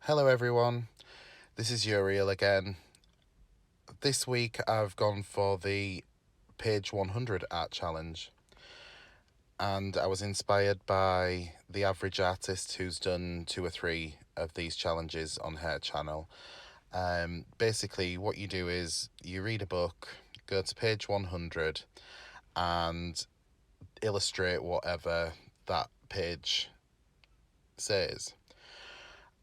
Hello everyone, this is Uriel again. This week I've gone for the page 100 art challenge, and I was inspired by the average artist who's done 2 or 3 of these challenges on her channel. Basically what you do is you read a book, go to page 100 and illustrate whatever that page says.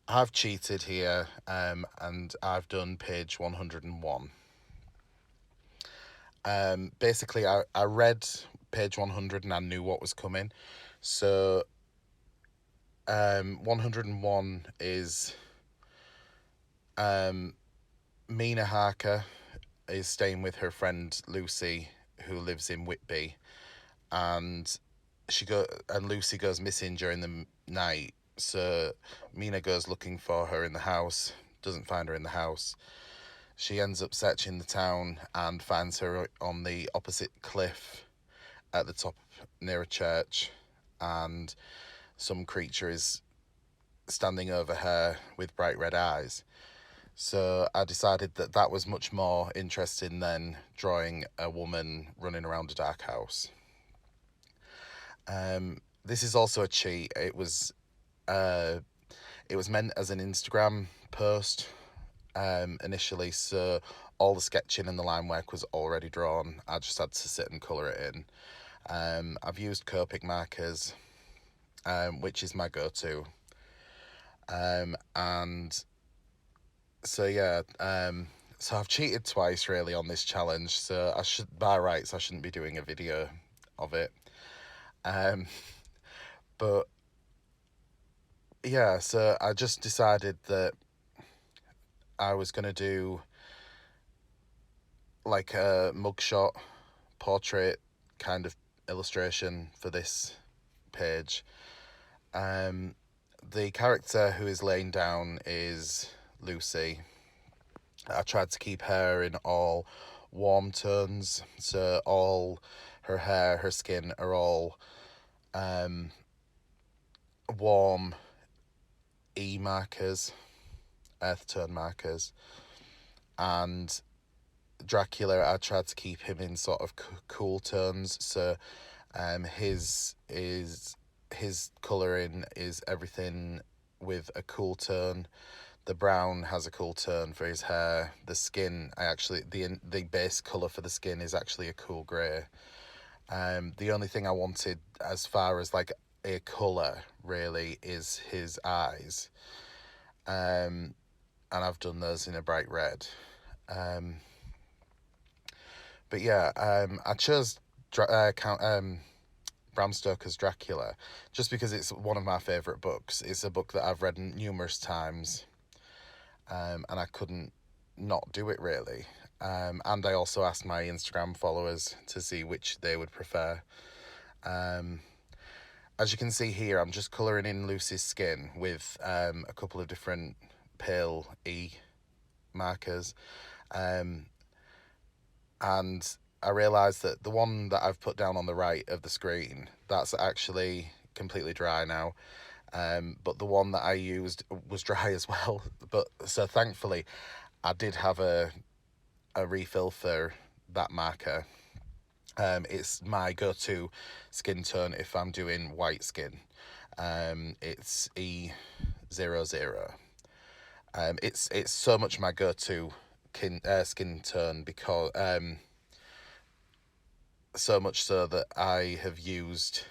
I've cheated here, and I've done page 101. Basically, I read page 100 and I knew what was coming. So, 101 is Mina Harker is staying with her friend Lucy, who lives in Whitby, and Lucy goes missing during the night. So Mina goes looking for her in the house, doesn't find her in the house. She ends up searching the town and finds her on the opposite cliff at the top near a church, and some creature is standing over her with bright red eyes. So I decided that that was much more interesting than drawing a woman running around a dark house. This is also a cheat. It was meant as an Instagram post initially, so all the sketching and the line work was already drawn. I just had to sit and colour it in. I've used Copic markers, which is my go-to. And so yeah, so I've cheated twice really on this challenge. So by rights, I shouldn't be doing a video of it. But yeah, so I just decided that I was going to do like a mugshot portrait kind of illustration for this page. The character who is laying down is Lucy. I tried to keep her in all warm tones, so all her hair, her skin are all warm E markers, earth tone markers, and Dracula, I tried to keep him in sort of cool tones. So his colouring is everything with a cool tone. The brown has a cool tone for his hair. The skin, the base colour for the skin is actually a cool grey. The only thing I wanted as far as like a colour really is his eyes. And I've done those in a bright red. But yeah, I chose Bram Stoker's Dracula just because it's one of my favourite books. It's a book that I've read numerous times, and I couldn't not do it really. And I also asked my Instagram followers to see which they would prefer. As you can see here, I'm just colouring in Lucy's skin with a couple of different pale E markers. And I realised that the one that I've put down on the right of the screen, that's actually completely dry now. But the one that I used was dry as well. But so thankfully, I did have a refill for that marker. It's my go-to skin tone if I'm doing white skin. It's E00. It's so much my go-to skin tone because so much so that I have used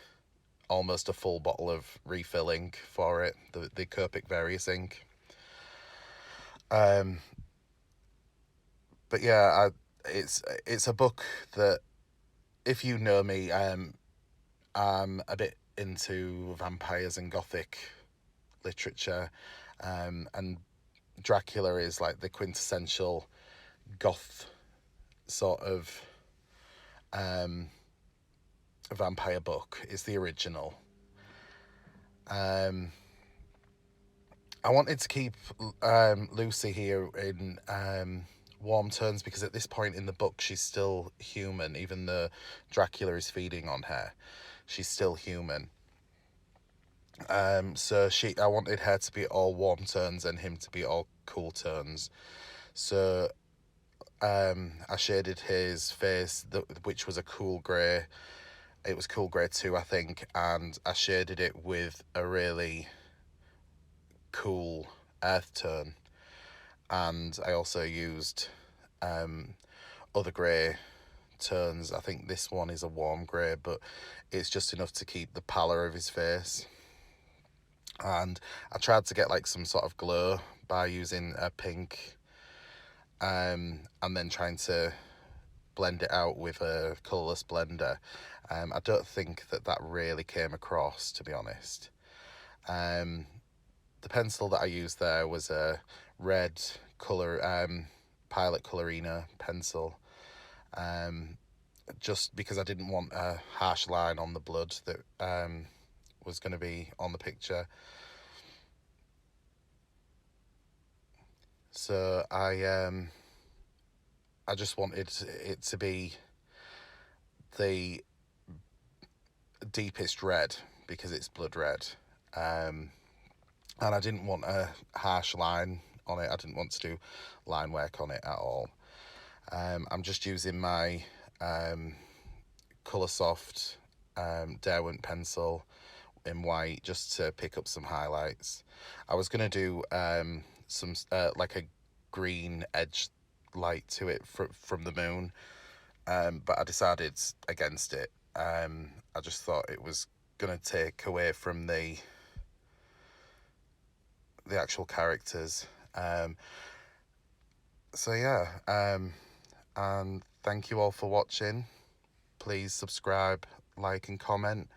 almost a full bottle of refill ink for it, the Copic Various ink. But yeah, it's a book that, if you know me, I'm a bit into vampires and gothic literature, and Dracula is like the quintessential goth sort of vampire book. It's the original. I wanted to keep Lucy here in warm tones because at this point in the book she's still human. Even though Dracula is feeding on her, she's still human. So I wanted her to be all warm tones and him to be all cool tones. So I shaded his face, which was a cool grey. It was cool grey too, I think, and I shaded it with a really cool earth tone. And I also used other grey tones. I think this one is a warm grey, but it's just enough to keep the pallor of his face. And I tried to get like some sort of glow by using a pink, and then trying to blend it out with a colourless blender. I don't think that really came across, to be honest. The pencil that I used there was a red colour, Pilot Colorina pencil, just because I didn't want a harsh line on the blood that was going to be on the picture. So I just wanted it to be the deepest red because it's blood red, and I didn't want a harsh line on it. I didn't want to do line work on it at all. I'm just using my Coloursoft Derwent pencil in white just to pick up some highlights. I was going to do some like a green edge light to it from the moon, but I decided against it. I just thought it was going to take away from the actual characters. So yeah, and thank you all for watching. Please subscribe, like and comment,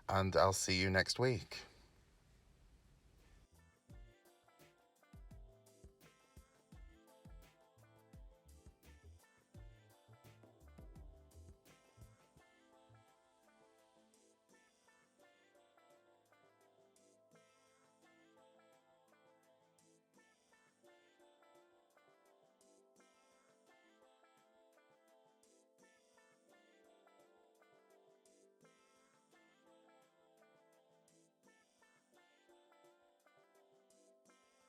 and I'll see you next week.